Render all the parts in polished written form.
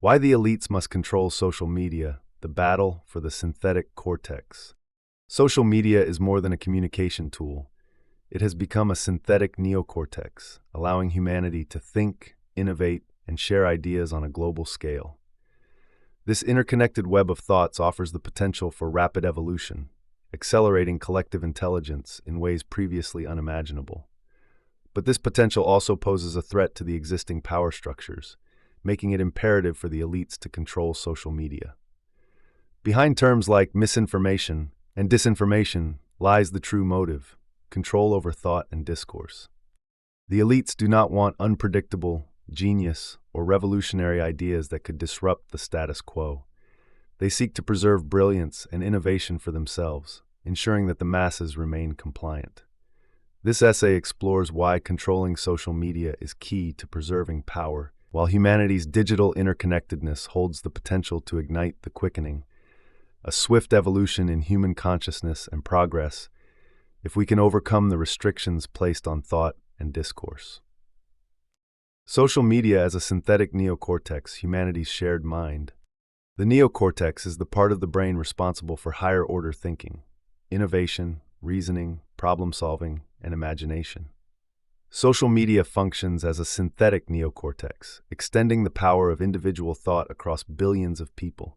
Why the elites must control social media, the battle for the synthetic cortex. Social media is more than a communication tool. It has become a synthetic neocortex, allowing humanity to think, innovate, and share ideas on a global scale. This interconnected web of thoughts offers the potential for rapid evolution, accelerating collective intelligence in ways previously unimaginable. But this potential also poses a threat to the existing power structures, making it imperative for the elites to control social media. Behind terms like misinformation and disinformation lies the true motive: control over thought and discourse. The elites do not want unpredictable, genius, or revolutionary ideas that could disrupt the status quo. They seek to preserve brilliance and innovation for themselves, ensuring that the masses remain compliant. This essay explores why controlling social media is key to preserving power, while humanity's digital interconnectedness holds the potential to ignite the quickening, a swift evolution in human consciousness and progress, if we can overcome the restrictions placed on thought and discourse. Social media as a synthetic neocortex, humanity's shared mind. The neocortex is the part of the brain responsible for higher-order thinking, innovation, reasoning, problem-solving, and imagination. Social media functions as a synthetic neocortex, extending the power of individual thought across billions of people.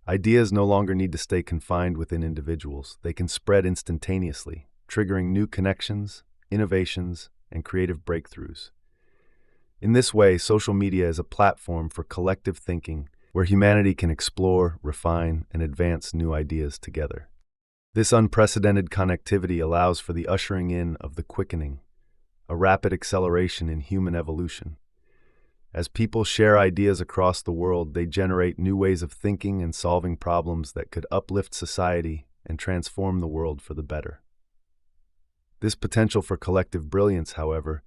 Ideas no longer need to stay confined within individuals. They can spread instantaneously, triggering new connections, innovations, and creative breakthroughs. In this way, social media is a platform for collective thinking where humanity can explore, refine, and advance new ideas together. This unprecedented connectivity allows for the ushering in of the quickening, a rapid acceleration in human evolution. As people share ideas across the world, they generate new ways of thinking and solving problems that could uplift society and transform the world for the better. This potential for collective brilliance, however,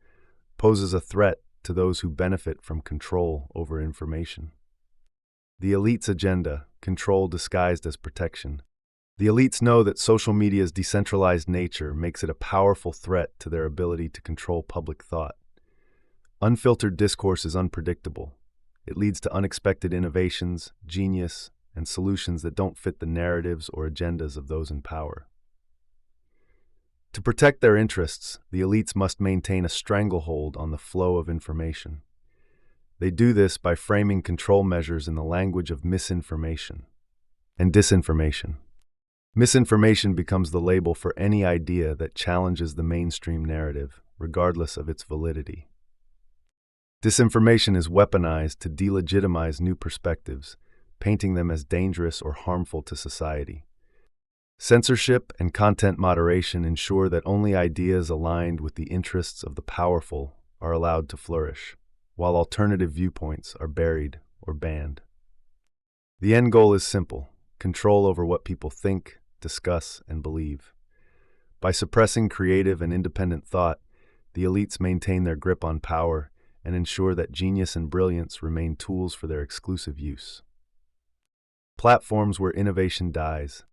poses a threat to those who benefit from control over information. The elite's agenda, control disguised as protection. The elites know that social media's decentralized nature makes it a powerful threat to their ability to control public thought. Unfiltered discourse is unpredictable. It leads to unexpected innovations, genius, and solutions that don't fit the narratives or agendas of those in power. To protect their interests, the elites must maintain a stranglehold on the flow of information. They do this by framing control measures in the language of misinformation and disinformation. Misinformation becomes the label for any idea that challenges the mainstream narrative, regardless of its validity. Disinformation is weaponized to delegitimize new perspectives, painting them as dangerous or harmful to society. Censorship and content moderation ensure that only ideas aligned with the interests of the powerful are allowed to flourish, while alternative viewpoints are buried or banned. The end goal is simple: control over what people think, discuss, and believe. By suppressing creative and independent thought, the elites maintain their grip on power and ensure that genius and brilliance remain tools for their exclusive use. Platforms where innovation dies.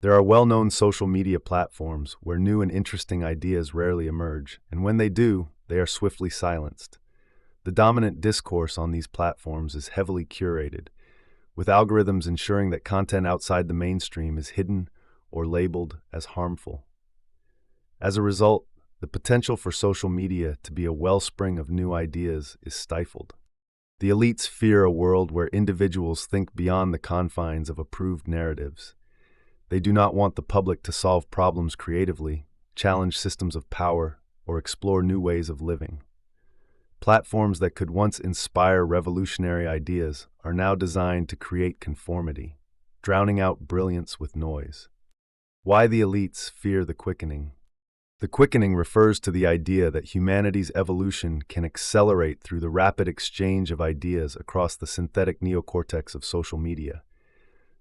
There are well-known social media platforms where new and interesting ideas rarely emerge, and when they do, they are swiftly silenced. The dominant discourse on these platforms is heavily curated, with algorithms ensuring that content outside the mainstream is hidden or labeled as harmful. As a result, the potential for social media to be a wellspring of new ideas is stifled. The elites fear a world where individuals think beyond the confines of approved narratives. They do not want the public to solve problems creatively, challenge systems of power, or explore new ways of living. Platforms that could once inspire revolutionary ideas are now designed to create conformity, drowning out brilliance with noise. Why the elites fear the quickening. The quickening refers to the idea that humanity's evolution can accelerate through the rapid exchange of ideas across the synthetic neocortex of social media.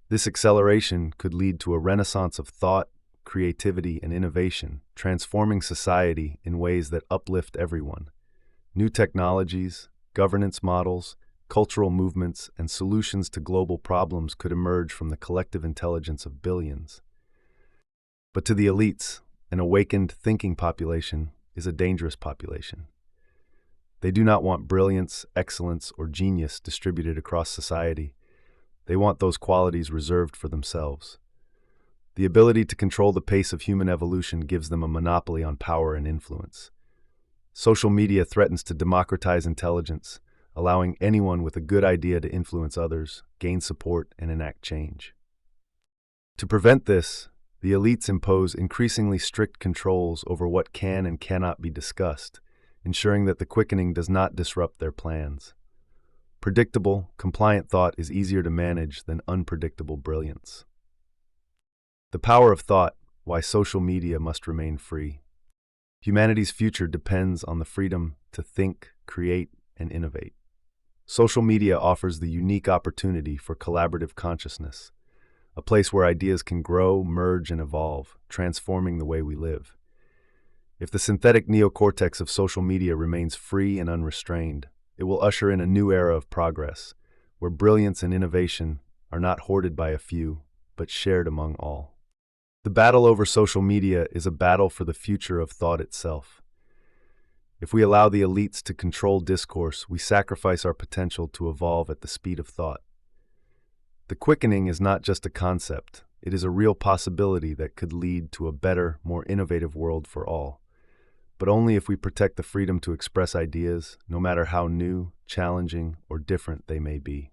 This acceleration could lead to a renaissance of thought, creativity, and innovation, transforming society in ways that uplift everyone. New technologies, governance models, cultural movements, and solutions to global problems could emerge from the collective intelligence of billions. But to the elites, an awakened, thinking population is a dangerous population. They do not want brilliance, excellence, or genius distributed across society. They want those qualities reserved for themselves. The ability to control the pace of human evolution gives them a monopoly on power and influence. Social media threatens to democratize intelligence, allowing anyone with a good idea to influence others, gain support, and enact change. To prevent this, the elites impose increasingly strict controls over what can and cannot be discussed, ensuring that the quickening does not disrupt their plans. Predictable, compliant thought is easier to manage than unpredictable brilliance. The power of thought, why social media must remain free. Humanity's future depends on the freedom to think, create, and innovate. Social media offers the unique opportunity for collaborative consciousness, a place where ideas can grow, merge, and evolve, transforming the way we live. If the synthetic neocortex of social media remains free and unrestrained, it will usher in a new era of progress, where brilliance and innovation are not hoarded by a few, but shared among all. The battle over social media is a battle for the future of thought itself. If we allow the elites to control discourse, we sacrifice our potential to evolve at the speed of thought. The quickening is not just a concept, it is a real possibility that could lead to a better, more innovative world for all. But only if we protect the freedom to express ideas, no matter how new, challenging, or different they may be.